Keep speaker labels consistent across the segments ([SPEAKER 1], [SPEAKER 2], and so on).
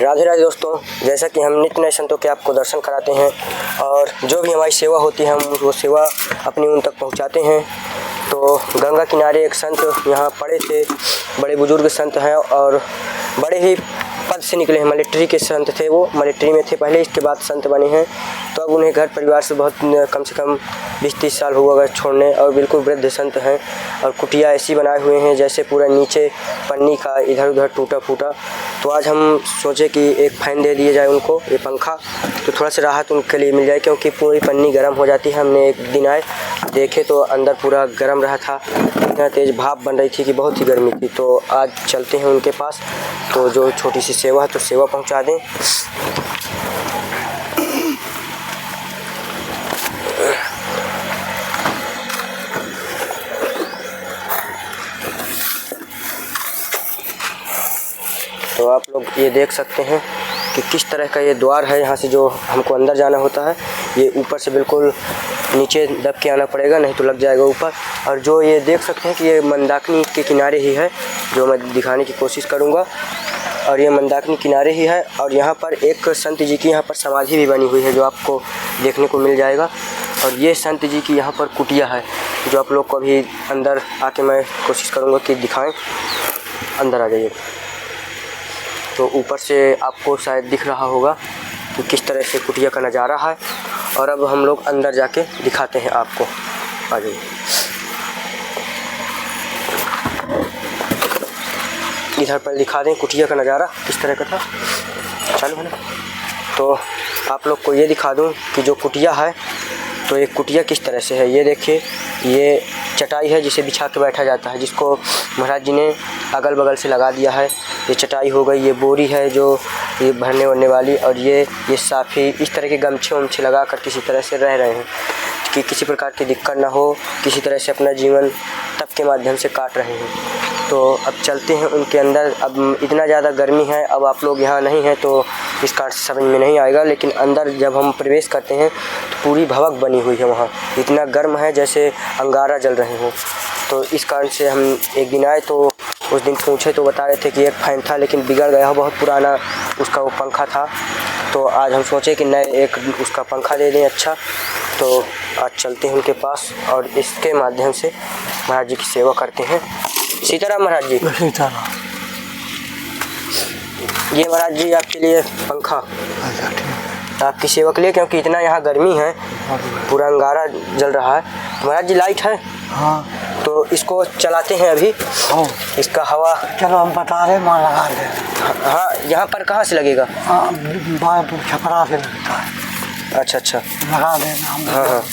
[SPEAKER 1] राधे राधे दोस्तों, जैसा कि हम नित्य नए संतों के आपको दर्शन कराते हैं और जो भी हमारी सेवा होती है हम वो सेवा अपनी उन तक पहुंचाते हैं। तो गंगा किनारे एक संत यहाँ पड़े थे, बड़े बुजुर्ग संत हैं और बड़े ही पद से निकले हैं। मिलिट्री के संत थे, वो मिलिट्री में थे पहले, इसके बाद संत बने हैं। तो अब उन्हें घर परिवार से बहुत कम से कम 20-30 साल हुआ घर छोड़ने, और बिल्कुल वृद्ध संत हैं। और कुटिया ऐसी बनाए हुए हैं जैसे पूरा नीचे पन्नी का इधर उधर टूटा फूटा। तो आज हम सोचे कि एक फ़ैन दे दिया जाए उनको, ये पंखा, तो थोड़ा सा राहत उनके लिए मिल जाए, क्योंकि पूरी पन्नी गर्म हो जाती है। हमने एक दिन आए देखे तो अंदर पूरा गर्म रहा था, इतना तेज़ भाप बन रही थी कि बहुत ही गर्मी थी। तो आज चलते हैं उनके पास, तो जो छोटी सी सेवा है तो सेवा पहुंचा दें। तो आप लोग ये देख सकते हैं कि किस तरह का ये द्वार है। यहाँ से जो हमको अंदर जाना होता है, ये ऊपर से बिल्कुल नीचे दब के आना पड़ेगा, नहीं तो लग जाएगा ऊपर। और जो ये देख सकते हैं कि ये मंदाकिनी के किनारे ही है, जो मैं दिखाने की कोशिश करूँगा। और ये मंदाकिनी किनारे ही है, और यहाँ पर एक संत जी की यहाँ पर समाधि भी बनी हुई है, जो आपको देखने को मिल जाएगा। और ये संत जी की यहाँ पर कुटिया है, जो आप लोग को अभी अंदर आके मैं कोशिश करूँगा कि दिखाएँ। अंदर आ जाइए। तो ऊपर से आपको शायद दिख रहा होगा कि किस तरह से कुटिया का नज़ारा है। और अब हम लोग अंदर जाके दिखाते हैं आपको। आ जाइए। इधर पर दिखा दें कुटिया का नज़ारा किस तरह का था। चालू है ना? तो आप लोग को ये दिखा दूं कि जो कुटिया है, तो ये कुटिया किस तरह से है। ये देखिए, ये चटाई है जिसे बिछा के बैठा जाता है, जिसको महाराज जी ने अगल बगल से लगा दिया है। ये चटाई हो गई, ये बोरी है जो ये भरने वरने वाली, और ये साफ़ी इस तरह के गमछे वमछे लगा कर किसी तरह से रह रहे हैं कि किसी प्रकार की दिक्कत ना हो, किसी तरह से अपना जीवन तप के माध्यम से काट रहे हैं। तो अब चलते हैं उनके अंदर। अब इतना ज़्यादा गर्मी है, अब आप लोग यहाँ नहीं हैं तो इस कारण से समझ में नहीं आएगा, लेकिन अंदर जब हम प्रवेश करते हैं तो पूरी भवक बनी हुई है वहाँ, इतना गर्म है जैसे अंगारा जल रहे हों। तो इस कारण से हम एक दिन आए तो उस दिन पूछे तो बता रहे थे कि एक फ़ैन था लेकिन बिगड़ गया, बहुत पुराना उसका वो पंखा था। तो आज हम सोचे कि नए एक उसका पंखा दे दें अच्छा। तो आज चलते हैं उनके पास और इसके माध्यम से महाराज जी की सेवा करते हैं। सीताराम महाराज जी।
[SPEAKER 2] सीताराम।
[SPEAKER 1] ये महाराज जी आपके लिए पंखा, आपकी सेवा के लिए, क्योंकि इतना यहाँ गर्मी है, पूरा अंगारा जल रहा है। महाराज जी लाइट है?
[SPEAKER 2] हाँ।
[SPEAKER 1] तो इसको चलाते हैं अभी।
[SPEAKER 2] हाँ।
[SPEAKER 1] इसका हवा,
[SPEAKER 2] चलो हम बता रहे, वहाँ लगा दे।
[SPEAKER 1] हाँ, यहाँ पर कहाँ से लगेगा?
[SPEAKER 2] हाँ, छपरा से लगता है।
[SPEAKER 1] अच्छा,
[SPEAKER 2] लगा देना हम।
[SPEAKER 1] हाँ।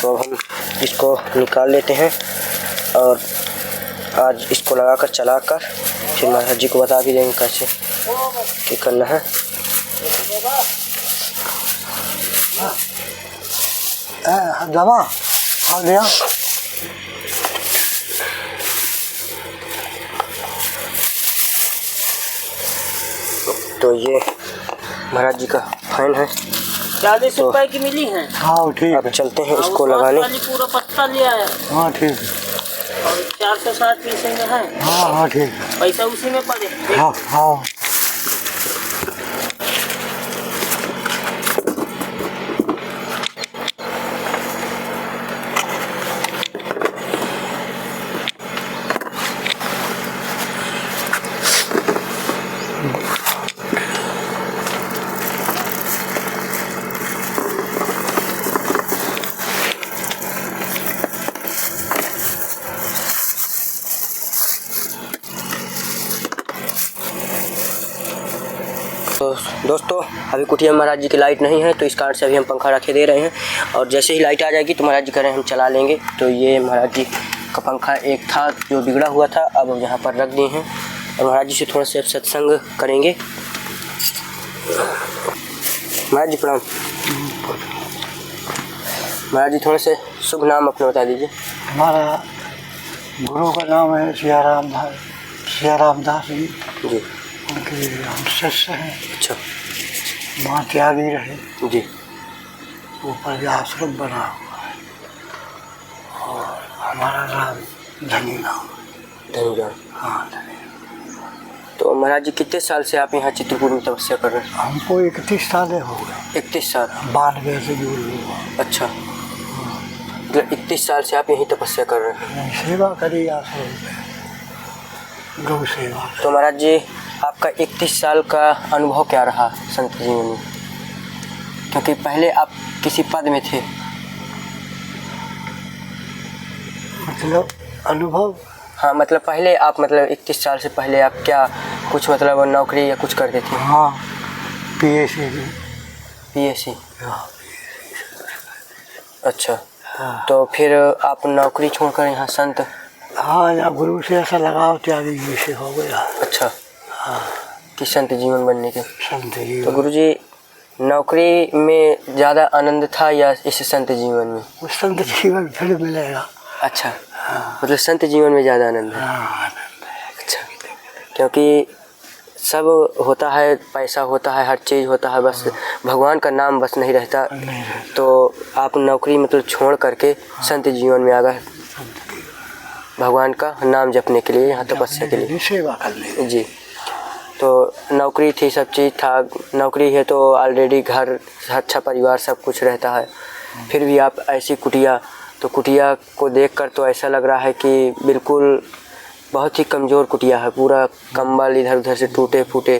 [SPEAKER 1] तो हम इसको निकाल लेते हैं और आज इसको लगाकर चलाकर फिर महाराज जी को बता भी देंगे कैसे क्या करना है।
[SPEAKER 2] दवा खा लिया।
[SPEAKER 1] तो ये महाराज जी का फैन है,
[SPEAKER 3] 40 रुपए की मिली है।
[SPEAKER 2] हाँ ठीक
[SPEAKER 1] अब
[SPEAKER 2] है।
[SPEAKER 1] चलते हैं इसको लगाने।
[SPEAKER 3] पूरा पत्ता लिया है।
[SPEAKER 2] हाँ ठीक है।
[SPEAKER 3] और 460 पैसे में है।
[SPEAKER 2] हाँ ठीक है।
[SPEAKER 3] पैसा उसी में पड़े।
[SPEAKER 2] हाँ हाँ।
[SPEAKER 1] तो दोस्तों अभी कुटिया महाराज जी की लाइट नहीं है, तो इस कारण से अभी हम पंखा रखे दे रहे हैं। और जैसे ही लाइट आ जाएगी तो महाराज जी कह रहे हैं हम चला लेंगे। तो ये महाराज जी का पंखा एक था जो बिगड़ा हुआ था, अब हम यहाँ पर रख दिए हैं और महाराज जी से थोड़ा सा सत्संग करेंगे। महाराज जी प्रणाम। महाराज जी थोड़े से शुभ नाम अपना बता दीजिए।
[SPEAKER 2] हमारा गुरु का नाम है सियाराम दास जी।
[SPEAKER 1] जी।
[SPEAKER 2] उनके हम शिष्य हैं।
[SPEAKER 1] अच्छा।
[SPEAKER 2] माँ त्यागी रहे,
[SPEAKER 1] जी।
[SPEAKER 2] ऊपर आश्रम बना हुआ है और हमारा नाम धनी गाँव।
[SPEAKER 1] धन्यवाद।
[SPEAKER 2] हाँ धनी।
[SPEAKER 1] तो महाराज जी कितने साल से आप यहाँ चित्रकूट में तपस्या कर रहे हैं?
[SPEAKER 2] हमको 31 साल हो गए।
[SPEAKER 1] 31 साल।
[SPEAKER 2] 92 से जुड़ हुआ।
[SPEAKER 1] अच्छा, मतलब 31 साल से आप यहीं तपस्या कर रहे हैं?
[SPEAKER 2] सेवा करी आश्रम में, गौ सेवा।
[SPEAKER 1] तो महाराज जी आपका 31 साल का अनुभव क्या रहा संत जीवन में? क्योंकि पहले आप किसी पद में थे।
[SPEAKER 2] मतलब अनुभव?
[SPEAKER 1] हाँ, मतलब पहले आप, मतलब 31 साल से पहले आप क्या कुछ मतलब नौकरी या कुछ करते थे?
[SPEAKER 2] हाँ, PSC।
[SPEAKER 1] PSC।
[SPEAKER 2] हाँ।
[SPEAKER 1] अच्छा।
[SPEAKER 2] हाँ।
[SPEAKER 1] तो फिर आप नौकरी छोड़कर यहाँ संत?
[SPEAKER 2] हाँ, या गुरु से ऐसा लगाव त्यागी जी से हो गया।
[SPEAKER 1] अच्छा।
[SPEAKER 2] हाँ,
[SPEAKER 1] कि संत जीवन बनने के।
[SPEAKER 2] संत जी।
[SPEAKER 1] तो गुरु जी नौकरी में ज़्यादा आनंद था या इस संत जीवन में?
[SPEAKER 2] उस संत जीवन फिर मिलेगा।
[SPEAKER 1] अच्छा। मतलब संत जीवन में ज़्यादा आनंद है। अच्छा, क्योंकि सब होता है, पैसा होता है, हर चीज़ होता है, बस भगवान का नाम बस नहीं रहता। तो आप नौकरी मतलब छोड़ करके संत जीवन में आ गए, भगवान का नाम जपने के लिए, यहाँ तपस्या के लिए,
[SPEAKER 2] सेवा करने।
[SPEAKER 1] जी। तो नौकरी थी, सब चीज़ था, नौकरी है तो ऑलरेडी घर, अच्छा परिवार, सब कुछ रहता है, फिर भी आप ऐसी कुटिया, तो कुटिया को देखकर तो ऐसा लग रहा है कि बिल्कुल बहुत ही कमज़ोर कुटिया है, पूरा कंबल इधर उधर से टूटे फूटे,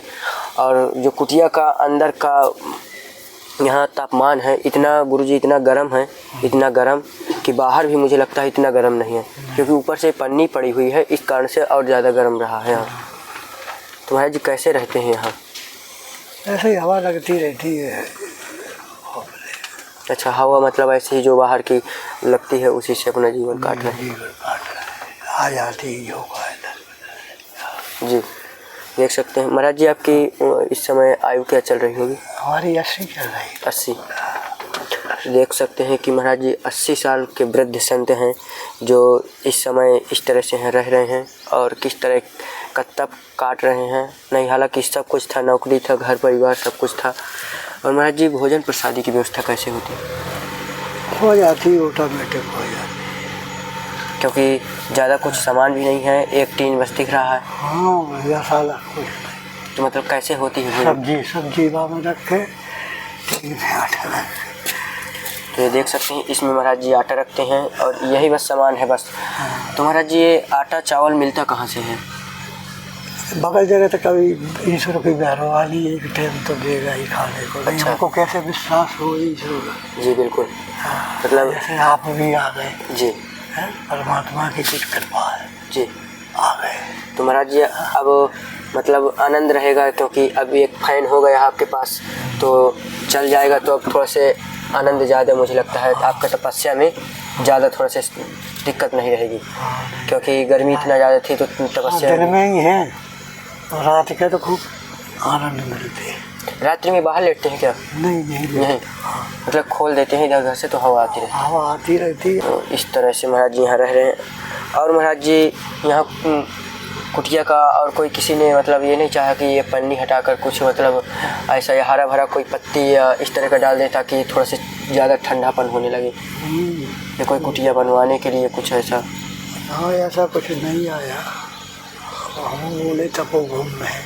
[SPEAKER 1] और जो कुटिया का अंदर का यहाँ तापमान है इतना गुरुजी, इतना गर्म है, इतना गर्म कि बाहर भी मुझे लगता है इतना गर्म नहीं है, क्योंकि ऊपर से पन्नी पड़ी हुई है, इस कारण से और ज़्यादा गर्म रहा है यहाँ। तो महाराज जी कैसे रहते हैं यहाँ?
[SPEAKER 2] ऐसे ही हवा लगती रहती है।
[SPEAKER 1] अच्छा, हवा मतलब ऐसे ही जो बाहर की लगती है उसी से अपना जीवन काट रहे हैं।
[SPEAKER 2] आ जाती जो
[SPEAKER 1] जी। देख सकते हैं महाराज जी आपकी इस समय आयु क्या चल रही होगी?
[SPEAKER 2] हमारी 80 चल रही।
[SPEAKER 1] 80। देख सकते हैं कि महाराज जी 80 साल के वृद्ध संत हैं जो इस समय इस तरह से हैं, रह रहे हैं और किस तरह का तप काट रहे हैं। नहीं, हालांकि सब कुछ था, नौकरी था, घर परिवार सब कुछ था। और महाराज जी भोजन प्रसादी की व्यवस्था कैसे होती?
[SPEAKER 2] हो जाती, ऑटोमेटिक हो जाती,
[SPEAKER 1] क्योंकि ज़्यादा कुछ सामान भी नहीं है, एक टीन बस दिख रहा है।
[SPEAKER 2] हाँ, या साला कुछ नहीं।
[SPEAKER 1] तो मतलब कैसे होती है?
[SPEAKER 2] सब्जी में रखे, टीन में आटा रखे।
[SPEAKER 1] तो ये देख सकते हैं, इसमें महाराज जी आटा रखते हैं और यही बस सामान है बस। तो महाराज जी ये आटा चावल मिलता कहाँ से है?
[SPEAKER 2] बगल जगह तो कभी 20 रुपये बैरो वाली एक टाइम तो देगा ही खाने को। नहीं,
[SPEAKER 1] अच्छा।
[SPEAKER 2] हमको कैसे विश्वास हो 20 रुपये?
[SPEAKER 1] जी बिल्कुल।
[SPEAKER 2] हाँ,
[SPEAKER 1] मतलब
[SPEAKER 2] जैसे आप भी आ गए
[SPEAKER 1] जी,
[SPEAKER 2] परमात्मा की कुछ कृपा है
[SPEAKER 1] जी,
[SPEAKER 2] आ गए।
[SPEAKER 1] तो महाराज जी अब मतलब आनंद रहेगा, क्योंकि अब एक फैन हो गया आपके पास तो चल जाएगा, तो अब थोड़ा से आनंद ज़्यादा मुझे लगता है आपका तपस्या में ज़्यादा थोड़ा से दिक्कत नहीं रहेगी, क्योंकि गर्मी इतना ज़्यादा थी तो तपस्या
[SPEAKER 2] दिन में ही है, रात के तो खूब आनंद मिलते हैं।
[SPEAKER 1] रात्रि में बाहर लेटते हैं क्या?
[SPEAKER 2] नहीं,
[SPEAKER 1] मतलब खोल देते हैं इधर घर से तो हवा आती रहती है।
[SPEAKER 2] हवा आती रहती है।
[SPEAKER 1] तो इस तरह से महाराज जी यहाँ रह रहे हैं। और महाराज जी यहाँ कुटिया का और कोई किसी ने मतलब ये नहीं चाहा कि ये पन्नी हटाकर कुछ मतलब ऐसा या हरा भरा कोई पत्ती या इस तरह का डाल दे ताकि थोड़ा से ज़्यादा ठंडापन होने लगे, या कोई कुटिया बनवाने के लिए कुछ ऐसा?
[SPEAKER 2] हाँ, ऐसा कुछ नहीं आया। हम बोले तपो घूमना है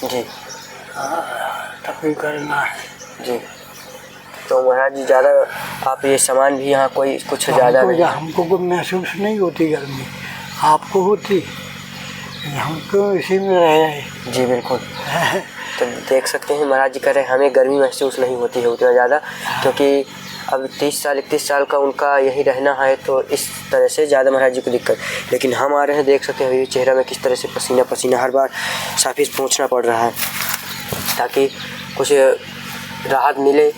[SPEAKER 1] जी,
[SPEAKER 2] तपी करना है
[SPEAKER 1] जी। तो महाराज जी ज़्यादा आप ये सामान भी यहाँ कोई कुछ ज़्यादा नहीं?
[SPEAKER 2] हमको कोई महसूस नहीं होती गर्मी, आपको होती, हमको इसी में रहे।
[SPEAKER 1] जी बिल्कुल। तो देख सकते हैं महाराज जी कह रहे हैं हमें गर्मी महसूस नहीं होती है उतना ज़्यादा, क्योंकि अब 30 साल का उनका यही रहना है, तो इस तरह से ज़्यादा महाराज जी को दिक्कत। लेकिन हम आ रहे हैं, देख सकते हैं ये चेहरा में किस तरह से पसीना पसीना, हर बार साफी पहुँचना पड़ रहा है ताकि कुछ राहत मिले।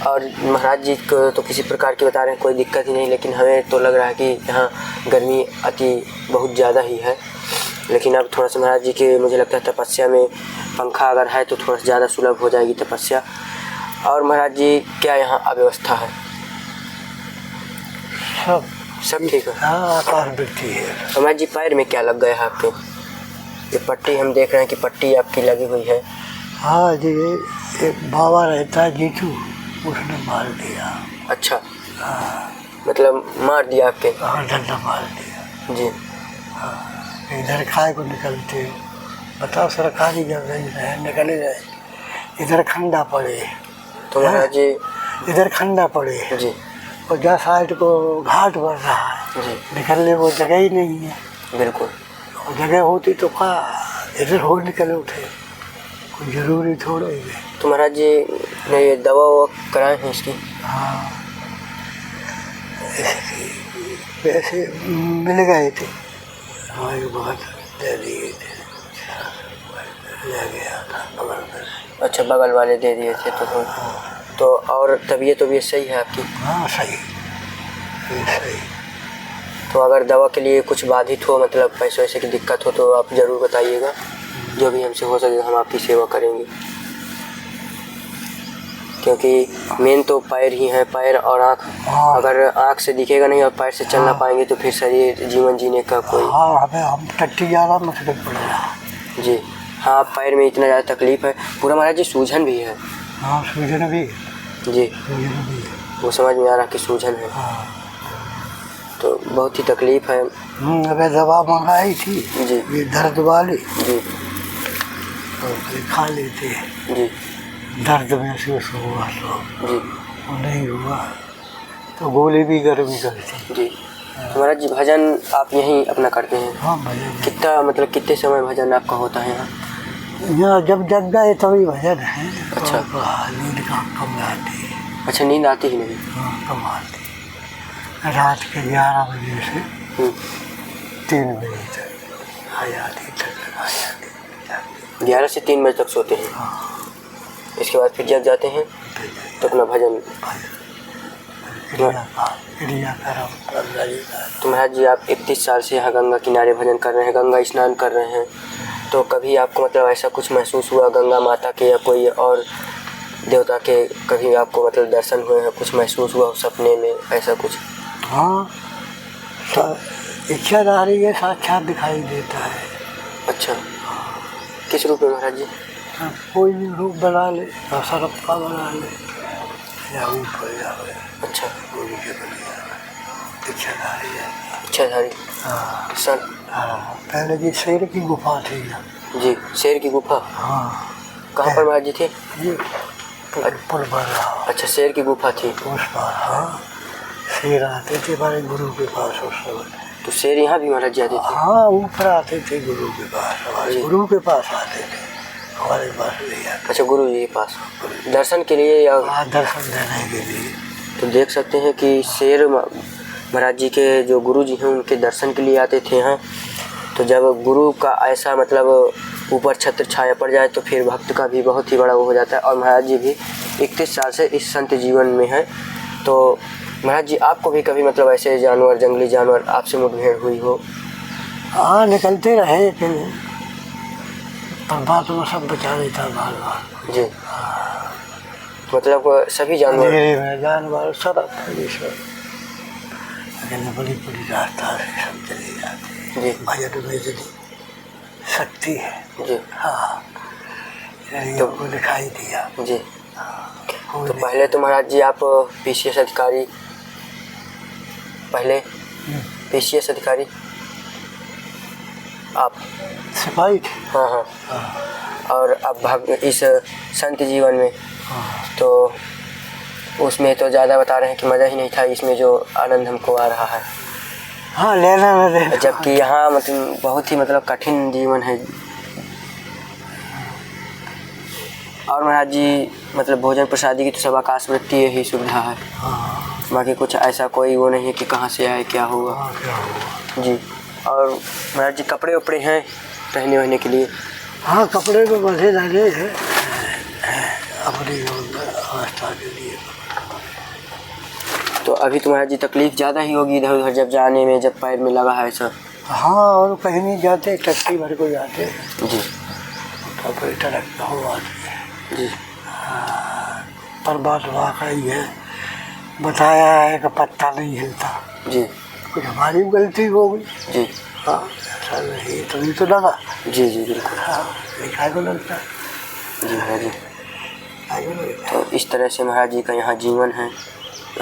[SPEAKER 1] और महाराज जी को तो किसी प्रकार की बता रहे हैं कोई दिक्कत ही नहीं, लेकिन हमें तो लग रहा है कि यहाँ गर्मी अति बहुत ज़्यादा ही है। लेकिन अब थोड़ा सा महाराज जी के मुझे लगता है तपस्या में पंखा अगर है तो थोड़ा सा ज़्यादा सुलभ हो जाएगी तपस्या। और महाराज जी क्या यहाँ अव्यवस्था है? सब ठीक है।
[SPEAKER 2] हाँ, आकार वृद्धि है।
[SPEAKER 1] महाराज जी पैर में क्या लग गया है आपके? ये पट्टी हम देख रहे हैं कि पट्टी आपकी लगी हुई है।
[SPEAKER 2] हाँ जी, एक बाबा रहता है जीतू, उसने मार दिया।
[SPEAKER 1] अच्छा, मतलब मार दिया आपके?
[SPEAKER 2] हाँ, डंडा मार दिया
[SPEAKER 1] जी।
[SPEAKER 2] इधर खाए को निकलते हो, बताओ सरकारी जगह रहे निकले गए, इधर खंडा पड़े
[SPEAKER 1] तो महाराज जी,
[SPEAKER 2] इधर खंडा पड़े
[SPEAKER 1] जी
[SPEAKER 2] और जहाँ साइड को घाट बढ़ रहा है,
[SPEAKER 1] जी,
[SPEAKER 2] निकलने को जगह ही नहीं है।
[SPEAKER 1] बिल्कुल।
[SPEAKER 2] और जगह होती तो कहाँ इधर हो निकले उठे, कोई जरूरी थोड़ा ही है।
[SPEAKER 1] तो महाराज जी ने ये दवा ववा कराए हैं इसकी?
[SPEAKER 2] हाँ, पैसे मिल गए थे, हमारे बहुत दे दिए थे, ले गया था बगल में।
[SPEAKER 1] अच्छा, बगल वाले दे दिए थे। तो और तबीयत सही है आपकी?
[SPEAKER 2] हाँ सही, सही।
[SPEAKER 1] तो अगर दवा के लिए कुछ बाधित हो, मतलब पैसे वैसे की दिक्कत हो, तो आप ज़रूर बताइएगा, जो भी हमसे हो सके हम आपकी सेवा करेंगे। क्योंकि मेन तो पैर ही हैं, पैर और आँख।
[SPEAKER 2] हाँ।
[SPEAKER 1] अगर आँख से दिखेगा नहीं और पैर से चल ना पाएंगे तो फिर शरीर जीवन जीने का कोई।
[SPEAKER 2] हाँ, हमें हम टट्टी ज़्यादा मुश्किल पड़ेगा।
[SPEAKER 1] जी हाँ, पैर में इतना ज़्यादा तकलीफ़ है, पूरा महाराज जी सूजन भी है।
[SPEAKER 2] हाँ, सूजन भी,
[SPEAKER 1] जी,
[SPEAKER 2] सूजन भी है।
[SPEAKER 1] वो समझ में आ रहा कि सूजन है।
[SPEAKER 2] हाँ।
[SPEAKER 1] तो बहुत ही तकलीफ़ है।
[SPEAKER 2] अबे दवा मंगाई थी
[SPEAKER 1] जी,
[SPEAKER 2] ये दर्द वाली,
[SPEAKER 1] जी,
[SPEAKER 2] तो फिर खा लेते हैं।
[SPEAKER 1] जी,
[SPEAKER 2] दर्द महसूस हुआ तो
[SPEAKER 1] जी,
[SPEAKER 2] वो नहीं हुआ तो गोली भी गर्मी करती।
[SPEAKER 1] जी। तो महाराज जी भजन आप यहीं अपना करते हैं?
[SPEAKER 2] हाँ, भजन
[SPEAKER 1] कितना, मतलब कितने समय भजन आपका होता है यहाँ?
[SPEAKER 2] यहाँ जब जग गए तभी भजन है।
[SPEAKER 1] अच्छा।
[SPEAKER 2] तो नींद कम आती है।
[SPEAKER 1] अच्छा, नींद आती ही नहीं?
[SPEAKER 2] हाँ, कम आती है। रात के 11 बजे से 3 बजे तक आ जाती है।
[SPEAKER 1] 11 से 3 बजे तक सोते हैं?
[SPEAKER 2] हाँ।
[SPEAKER 1] इसके बाद फिर जग जाते हैं तो अपना भजन। तो महाराज जी आप 31 साल से यहाँ गंगा किनारे भजन कर रहे हैं, गंगा स्नान कर रहे हैं, तो कभी आपको मतलब ऐसा कुछ महसूस हुआ गंगा माता के या कोई और देवता के, कभी आपको मतलब दर्शन हुए हैं, कुछ महसूस हुआ सपने में ऐसा कुछ?
[SPEAKER 2] हाँ, इच्छाधारी है, साक्षात दिखाई देता है।
[SPEAKER 1] अच्छा, किस रूप में महाराज जी?
[SPEAKER 2] कोई भी रूप बना ले, सरप्पा बना ले या ऊपर जावे।
[SPEAKER 1] अच्छा,
[SPEAKER 2] इच्छाधारी है।
[SPEAKER 1] इच्छाधारी।
[SPEAKER 2] हाँ।
[SPEAKER 1] सन।
[SPEAKER 2] हाँ, पहले की शेर की गुफा थी ना।
[SPEAKER 1] जी, शेर की गुफा।
[SPEAKER 2] हाँ।
[SPEAKER 1] कहाँ पर महाराज जी थे?
[SPEAKER 2] ये पुल बन रहा।
[SPEAKER 1] अच्छा, शेर की गुफा थी
[SPEAKER 2] उस पर। हाँ, शेर आते थे हमारे गुरु के पास उस समय।
[SPEAKER 1] तो शेर यहाँ भी महाराज जी आते थे?
[SPEAKER 2] हाँ, ऊपर आते थे गुरु के पास, हमारे गुरु के पास आते थे, हमारे पास नहीं आते।
[SPEAKER 1] अच्छा, गुरु जी के पास दर्शन के लिए या?
[SPEAKER 2] हाँ, दर्शन देने के लिए।
[SPEAKER 1] तो देख सकते हैं कि शेर महाराज जी के जो गुरु जी हैं उनके दर्शन के लिए आते थे यहाँ। तो जब गुरु का ऐसा मतलब ऊपर छत्र छाया पड़ जाए तो फिर भक्त का भी बहुत ही बड़ा वो हो जाता है। और महाराज जी भी 31 साल से इस संत जीवन में हैं। तो महाराज जी आपको भी कभी मतलब ऐसे जानवर, जंगली जानवर आपसे मुठभेड़ हुई हो?
[SPEAKER 2] हाँ, निकलते रहे थे, परमात्मा सब बचा देता बार बार।
[SPEAKER 1] जी, मतलब सभी जानवर?
[SPEAKER 2] जानवर सब बड़ी बड़ी रास्ता से सब चले जाते हैं। भजन में इतनी शक्ति है।
[SPEAKER 1] जी
[SPEAKER 2] हाँ, तो को दिखाई दिया।
[SPEAKER 1] जी। तो पहले तो महाराज जी आप PCS अधिकारी, पहले PCS अधिकारी आप
[SPEAKER 2] सिपाही थे।
[SPEAKER 1] हाँ हाँ, और अब इस संत जीवन में तो उसमें तो ज़्यादा बता रहे हैं कि मज़ा ही नहीं था, इसमें जो आनंद हमको आ रहा है।
[SPEAKER 2] हाँ, लेना न देना।
[SPEAKER 1] जबकि यहाँ मतलब बहुत ही मतलब कठिन जीवन है। और महाराज जी मतलब भोजन प्रसादी की तो सब आकाशवृत्ति यही सुविधा है। बाकी कुछ ऐसा कोई वो नहीं है कि कहाँ से आए क्या होगा।
[SPEAKER 2] हाँ, क्या हुआ।
[SPEAKER 1] जी। और महाराज जी कपड़े वपड़े हैं रहने वहने के लिए?
[SPEAKER 2] हाँ, कपड़े तो बंधे लगे हैं अपनी अवस्था के लिए।
[SPEAKER 1] तो अभी तो महाराज जी तकलीफ़ ज़्यादा ही होगी इधर उधर जब जाने में, जब पैर में लगा है सब?
[SPEAKER 2] हाँ, और कहीं नहीं जाते, टट्टी भर को जाते हैं।
[SPEAKER 1] जी।
[SPEAKER 2] कपड़े टड़क हो आते हैं।
[SPEAKER 1] जी।
[SPEAKER 2] पर बात वाकई है, बताया है कि पत्ता नहीं हिलता।
[SPEAKER 1] जी।
[SPEAKER 2] कुछ हमारी गलती हो गई।
[SPEAKER 1] जी।
[SPEAKER 2] हाँ, ऐसा नहीं तो नहीं तो लगा।
[SPEAKER 1] जी जी बिल्कुल।
[SPEAKER 2] हाँ, लिखा को लगता है।
[SPEAKER 1] जी महाराज जी। तो इस तरह से महाराज जी का यहाँ जीवन है,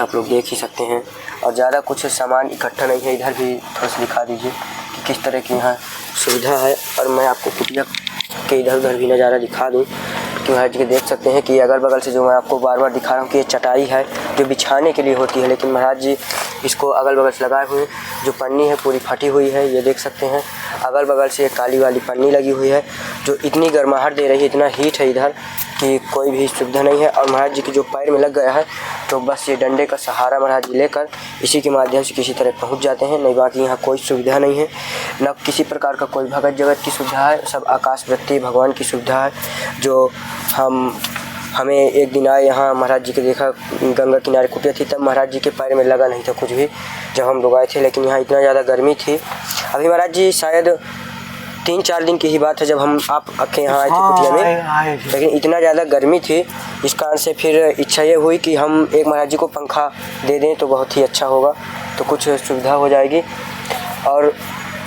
[SPEAKER 1] आप लोग देख ही सकते हैं। और ज़्यादा कुछ सामान इकट्ठा नहीं है, इधर भी थोड़ा सा दिखा दीजिए कि किस तरह की यहाँ सुविधा है। और मैं आपको कुटिया के इधर उधर भी नज़ारा दिखा दूँ कि महाराज जी के देख सकते हैं कि अगल बगल से जो मैं आपको बार बार दिखा रहा हूँ कि ये चटाई है जो बिछाने के लिए होती है, लेकिन महाराज जी इसको अगल बगल से लगाए हुए हैं। जो पन्नी है पूरी फटी हुई है, ये देख सकते हैं। अगल बगल से काली वाली पन्नी लगी हुई है जो इतनी गर्माहट दे रही है, इतना हीट है इधर कि कोई भी सुविधा नहीं है। और महाराज जी के जो पैर में लग गया है तो बस ये डंडे का सहारा महाराज जी लेकर इसी के माध्यम से किसी तरह पहुंच जाते हैं। नहीं बाकी यहाँ कोई सुविधा नहीं है, न किसी प्रकार का कोई भगत जगत की सुविधा है, सब आकाश वृत्ति भगवान की सुविधा है। जो हमें एक दिन आए यहाँ महाराज जी के देखा, गंगा किनारे कुटिया थी, तब महाराज जी के पैर में लगा नहीं था कुछ भी जब हम लोग आए थे। लेकिन यहाँ इतना ज़्यादा गर्मी थी। अभी महाराज जी शायद 3-4 दिन की ही बात है जब हम आपके यहाँ आए थे कुटिया में, लेकिन इतना ज़्यादा गर्मी थी, इस कारण से फिर इच्छा ये हुई कि हम एक महाराज जी को पंखा दे दें तो बहुत ही अच्छा होगा, तो कुछ सुविधा हो जाएगी। और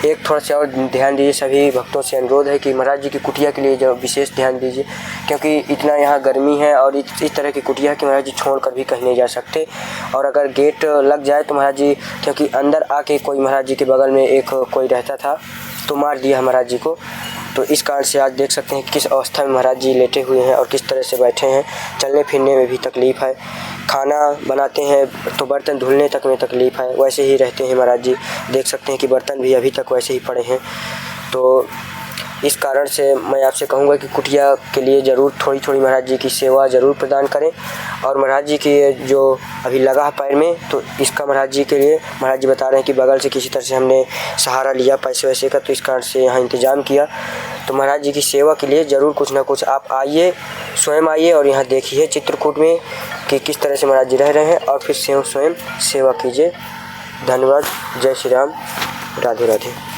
[SPEAKER 1] एक थोड़ा सा और ध्यान दीजिए, सभी भक्तों से अनुरोध है कि महाराज जी की कुटिया के लिए जो विशेष ध्यान दीजिए, क्योंकि इतना यहाँ गर्मी है और इस तरह की कुटिया कि महाराज जी छोड़ कर भी कहीं नहीं जा सकते। और अगर गेट लग जाए तो महाराज जी, क्योंकि अंदर आके कोई महाराज जी के बगल में एक कोई रहता था तो मार दिया महाराज जी को, तो इस कारण से आज देख सकते हैं कि किस अवस्था में महाराज जी लेटे हुए हैं और किस तरह से बैठे हैं। चलने फिरने में भी तकलीफ़ है, खाना बनाते हैं तो बर्तन धुलने तक में तकलीफ़ है, वैसे ही रहते हैं महाराज जी। देख सकते हैं कि बर्तन भी अभी तक वैसे ही पड़े हैं। तो इस कारण से मैं आपसे कहूँगा कि कुटिया के लिए ज़रूर थोड़ी थोड़ी महाराज जी की सेवा ज़रूर प्रदान करें। और महाराज जी के जो अभी लगा है पैर में, तो इसका महाराज जी के लिए महाराज जी बता रहे हैं कि बगल से किसी तरह से हमने सहारा लिया पैसे वैसे का, तो इस कारण से यहाँ इंतज़ाम किया। तो महाराज जी की सेवा के लिए ज़रूर कुछ ना कुछ आप आइए, स्वयं आइए और यहाँ देखिए चित्रकूट में कि किस तरह से महाराज जी रह रहे हैं, और फिर स्वयं सेवा कीजिए। धन्यवाद। जय श्री राम। राधे राधे।